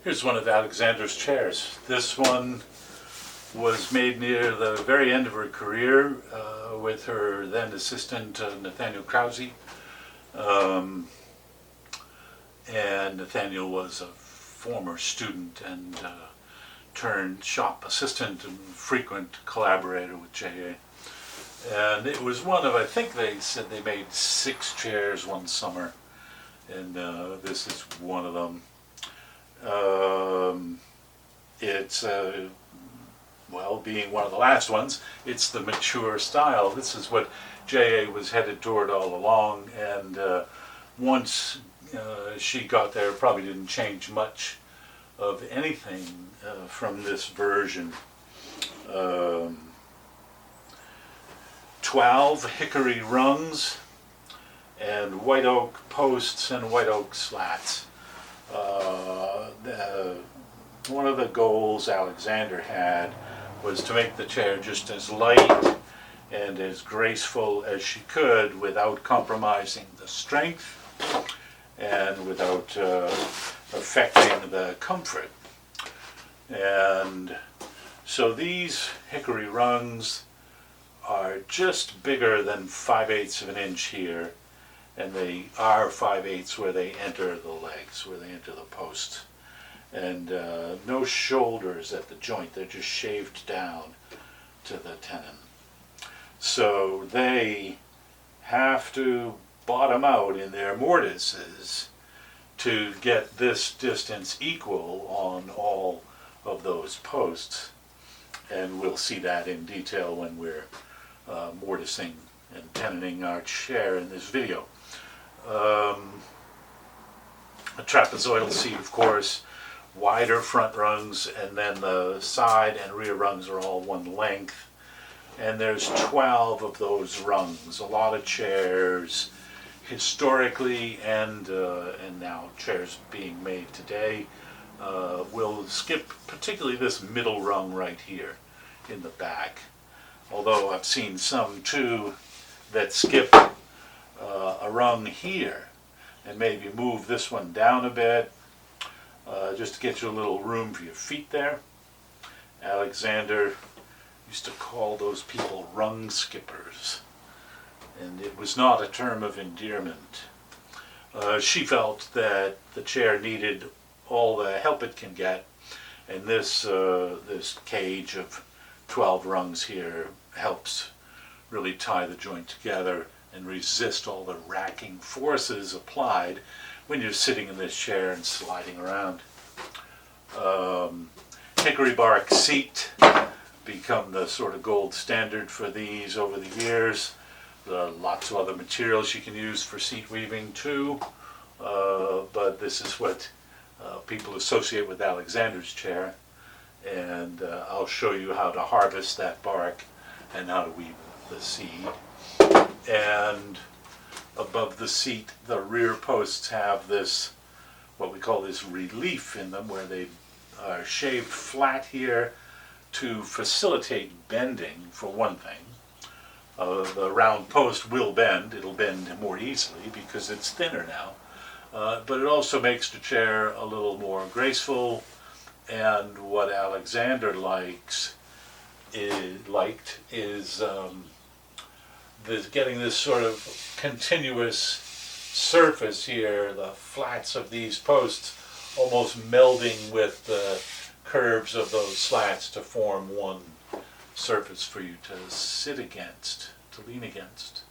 Here's one of Alexander's chairs. This one was made near the very end of her career with her then assistant Nathaniel Krause. And Nathaniel was a former student and turned shop assistant and frequent collaborator with J.A. And it was one of, I think they said they made 6 chairs one summer, and this is one of them. It's, well, being one of the last ones, it's the mature style. This is what J.A. was headed toward all along, and once she got there, probably didn't change much of anything from this version. 12 hickory rungs and white oak posts and white oak slats. One of the goals Alexander had was to make the chair just as light and as graceful as she could without compromising the strength and without affecting the comfort. And so these hickory rungs are just bigger than 5/8 of an inch here, and they are 5/8 where they enter the legs, where they enter the posts. And no shoulders at the joint, they're just shaved down to the tenon. So they have to bottom out in their mortises to get this distance equal on all of those posts. And we'll see that in detail when we're mortising and tenoning our chair in this video. A trapezoidal seat, of course, wider front rungs, and then the side and rear rungs are all one length. And there's 12 of those rungs. A lot of chairs historically and now chairs being made today will skip particularly this middle rung right here in the back. Although I've seen some too that skip a rung here and maybe move this one down a bit just to get you a little room for your feet there. Alexander used to call those people rung skippers, and it was not a term of endearment. She felt that the chair needed all the help it can get, and this cage of 12 rungs here helps really tie the joint together and resist all the racking forces applied when you're sitting in this chair and sliding around. Hickory bark seat become the sort of gold standard for these over the years. Lots of other materials you can use for seat weaving too, but this is what people associate with Alexander's chair, and I'll show you how to harvest that bark and how to weave the seed. And above the seat, the rear posts have this, what we call this relief in them, where they are shaved flat here to facilitate bending, for one thing. The round post will bend. It'll bend more easily because it's thinner now. But it also makes the chair a little more graceful, and what Alexander liked is getting this sort of continuous surface here, the flats of these posts almost melding with the curves of those slats to form one surface for you to sit against, to lean against.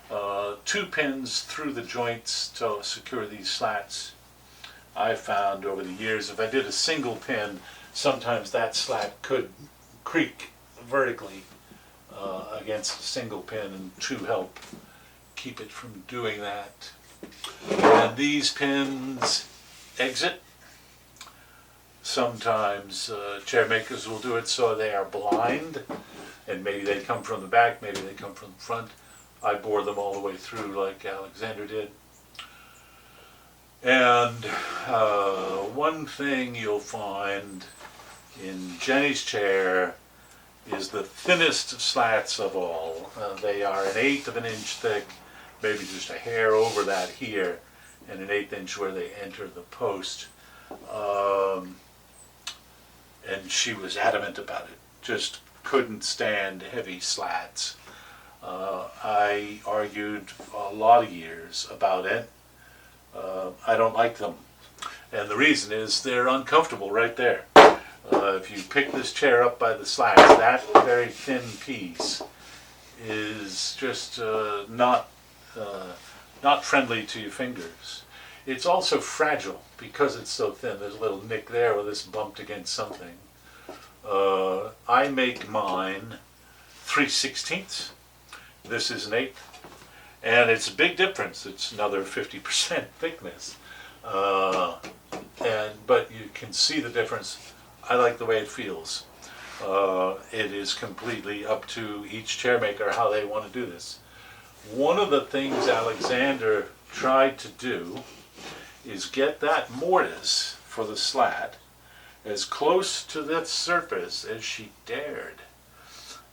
2 pins through the joints to secure these slats. I found over the years, if I did a single pin, sometimes that slat could creak vertically against a single pin, and 2 help keep it from doing that. And these pins exit. Sometimes chair makers will do it so they are blind, and maybe they come from the back, maybe they come from the front. I bore them all the way through like Alexander did. And one thing you'll find in Jennie's chair is the thinnest slats of all. They are 1/8 of an inch thick, maybe just a hair over that here, and 1/8 inch where they enter the post. Um, and she was adamant about it. Just couldn't stand heavy slats. I argued a lot of years about it. I don't like them. And the reason is they're uncomfortable right there. If you pick this chair up by the slats, that very thin piece is just not friendly to your fingers. It's also fragile because it's so thin. There's a little nick there where this bumped against something. I make mine 3/16. This is an 1/8. And it's a big difference. It's another 50% thickness. But you can see the difference. I like the way it feels. It is completely up to each chair maker how they want to do this. One of the things Alexander tried to do is get that mortise for the slat as close to that surface as she dared.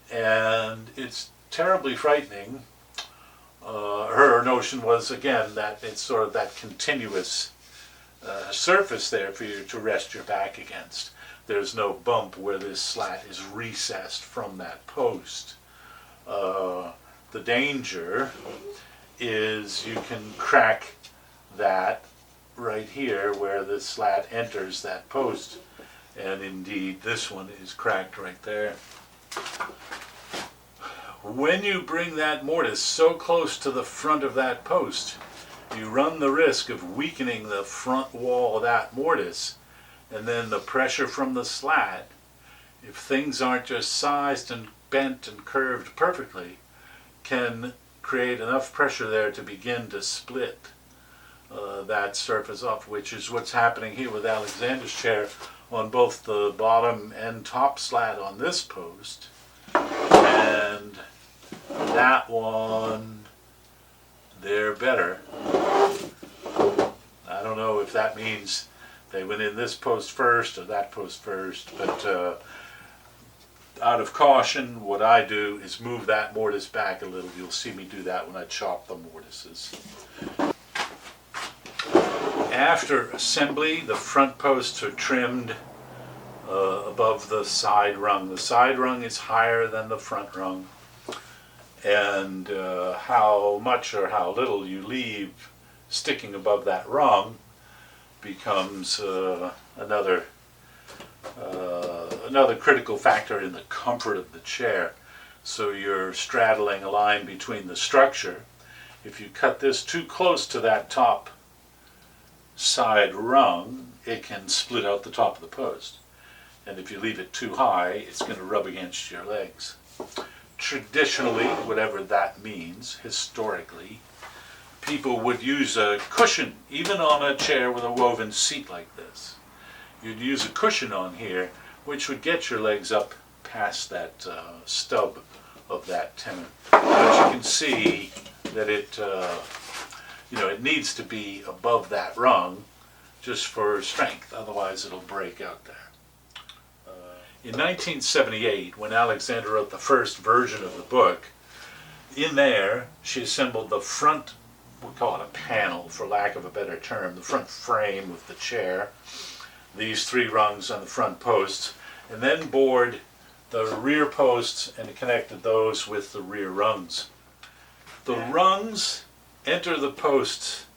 And it's terribly frightening. Her notion was, again, that it's sort of that continuous surface there for you to rest your back against. There's no bump where this slat is recessed from that post. The danger is you can crack that right here where the slat enters that post. And indeed, this one is cracked right there. When you bring that mortise so close to the front of that post, you run the risk of weakening the front wall of that mortise, and then the pressure from the slat, if things aren't just sized and bent and curved perfectly, can create enough pressure there to begin to split that surface off, which is what's happening here with Alexander's chair on both the bottom and top slat on this post, and that one, they're better. I don't know if that means they went in this post first or that post first, but out of caution, what I do is move that mortise back a little. You'll see me do that when I chop the mortises. After assembly, the front posts are trimmed above the side rung. The side rung is higher than the front rung, and how much or how little you leave sticking above that rung becomes another critical factor in the comfort of the chair. So you're straddling a line between the structure. If you cut this too close to that top side rung, it can split out the top of the post. And if you leave it too high, it's going to rub against your legs. Traditionally, whatever that means, historically, people would use a cushion, even on a chair with a woven seat like this. You'd use a cushion on here, which would get your legs up past that stub of that tenon. But you can see that it needs to be above that rung just for strength, otherwise it'll break out there. In 1978, when Alexander wrote the first version of the book, in there she assembled the front, we'll call it a panel for lack of a better term, the front frame of the chair, these 3 rungs on the front posts, and then bored the rear posts and connected those with the rear rungs. The rungs enter the posts,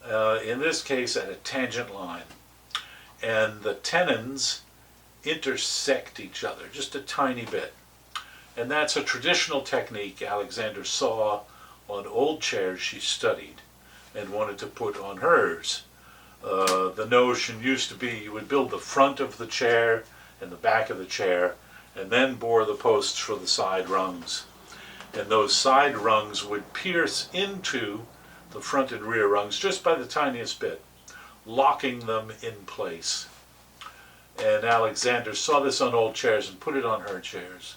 in this case at a tangent line, and the tenons intersect each other just a tiny bit. And that's a traditional technique Alexander saw on old chairs she studied and wanted to put on hers. The notion used to be you would build the front of the chair and the back of the chair and then bore the posts for the side rungs. And those side rungs would pierce into the front and rear rungs just by the tiniest bit, locking them in place. And Alexander saw this on old chairs and put it on her chairs.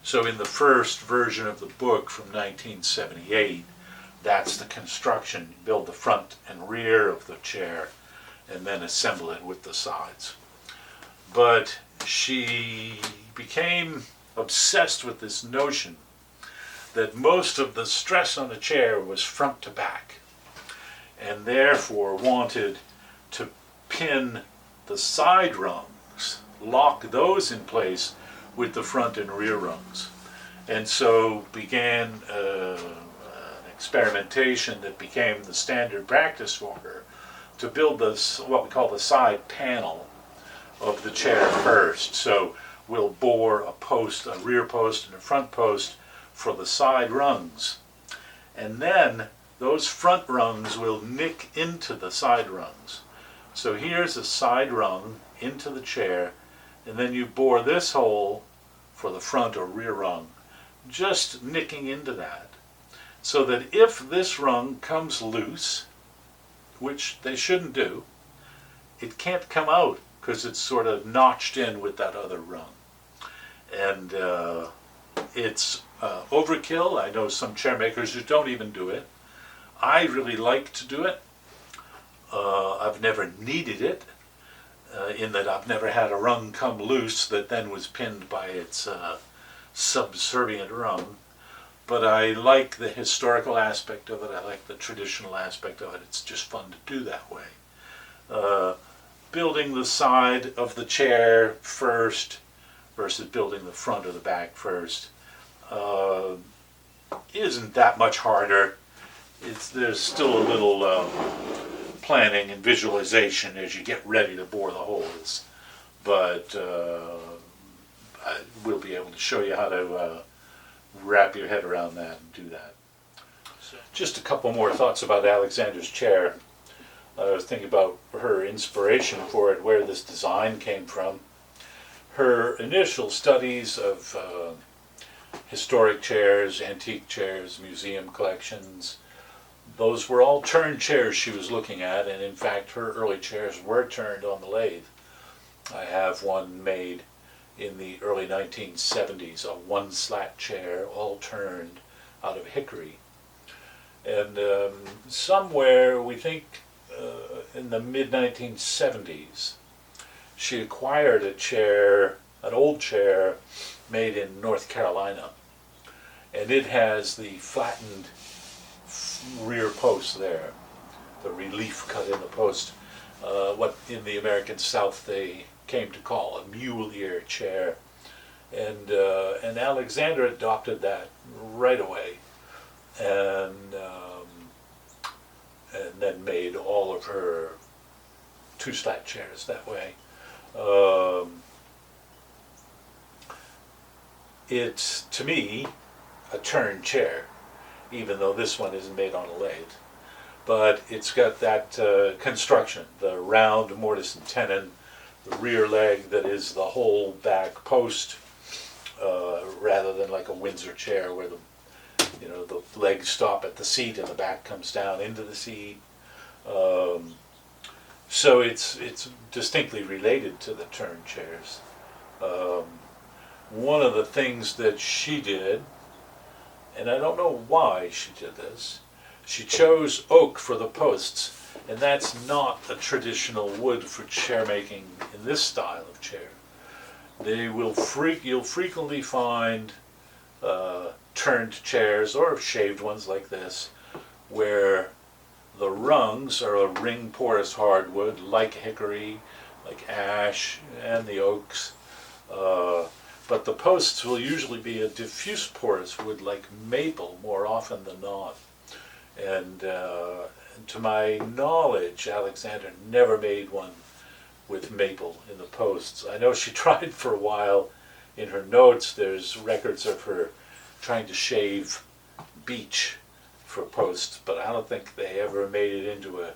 So in the first version of the book from 1978, that's the construction. You build the front and rear of the chair and then assemble it with the sides. But she became obsessed with this notion that most of the stress on the chair was front to back, and therefore wanted to pin the side rungs, lock those in place with the front and rear rungs. And so began an experimentation that became the standard practice for her to build this, what we call the side panel of the chair first. So we'll bore a post, a rear post and a front post for the side rungs. And then those front rungs will nick into the side rungs. So here's a side rung into the chair, and then you bore this hole for the front or rear rung, just nicking into that. So that if this rung comes loose, which they shouldn't do, it can't come out because it's sort of notched in with that other rung. And it's overkill. I know some chair makers who don't even do it. I really like to do it. I've never needed it, in that I've never had a rung come loose that then was pinned by its subservient rung. But I like the historical aspect of it. I like the traditional aspect of it. It's just fun to do that way. Building the side of the chair first versus building the front or the back first isn't that much harder. There's still a little planning and visualization as you get ready to bore the holes, but we'll be able to show you how to wrap your head around that and do that. Just a couple more thoughts about Alexander's chair. I was thinking about her inspiration for it, where this design came from. Her initial studies of historic chairs, antique chairs, museum collections, those were all turned chairs she was looking at, and in fact her early chairs were turned on the lathe. I have one made in the early 1970s, a one-slat chair, all turned out of hickory. And somewhere, we think in the mid-1970s, she acquired a chair, an old chair made in North Carolina. And it has the flattened rear post there, the relief cut in the post, what in the American South they came to call a mule ear chair. And Alexander adopted that right away, and then made all of her two-slat chairs that way. It's, to me, a turned chair, even though this one isn't made on a lathe. But it's got that construction, the round mortise and tenon, the rear leg that is the whole back post, rather than like a Windsor chair where the legs stop at the seat and the back comes down into the seat. So it's distinctly related to the turned chairs. One of the things that she did, and I don't know why she did this, she chose oak for the posts, and that's not a traditional wood for chair making in this style of chair. You'll frequently find turned chairs or shaved ones like this, where the rungs are a ring porous hardwood like hickory, like ash, and the oaks. But the posts will usually be a diffuse porous wood like maple more often than not. And to my knowledge, Alexander never made one with maple in the posts. I know she tried for a while. In her notes, there's records of her trying to shave beech for posts, but I don't think they ever made it into a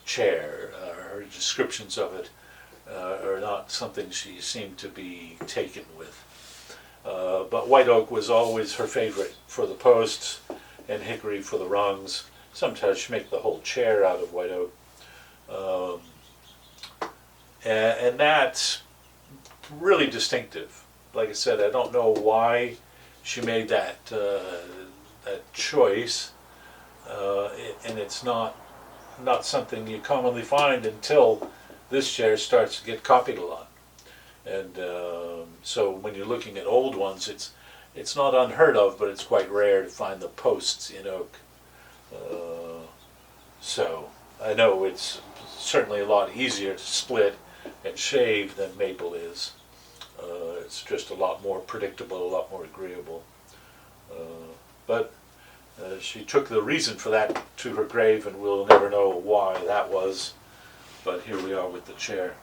chair. Her descriptions of it are not something she seemed to be taken with. But white oak was always her favorite for the posts, and hickory for the rungs. Sometimes she make the whole chair out of white oak. And that's really distinctive. Like I said, I don't know why she made that choice, and it's not something you commonly find until this chair starts to get copied a lot. And so when you're looking at old ones, it's not unheard of, but it's quite rare to find the posts in oak. So I know it's certainly a lot easier to split and shaved than maple is. It's just a lot more predictable, a lot more agreeable. But she took the reason for that to her grave, and we'll never know why that was. But here we are with the chair.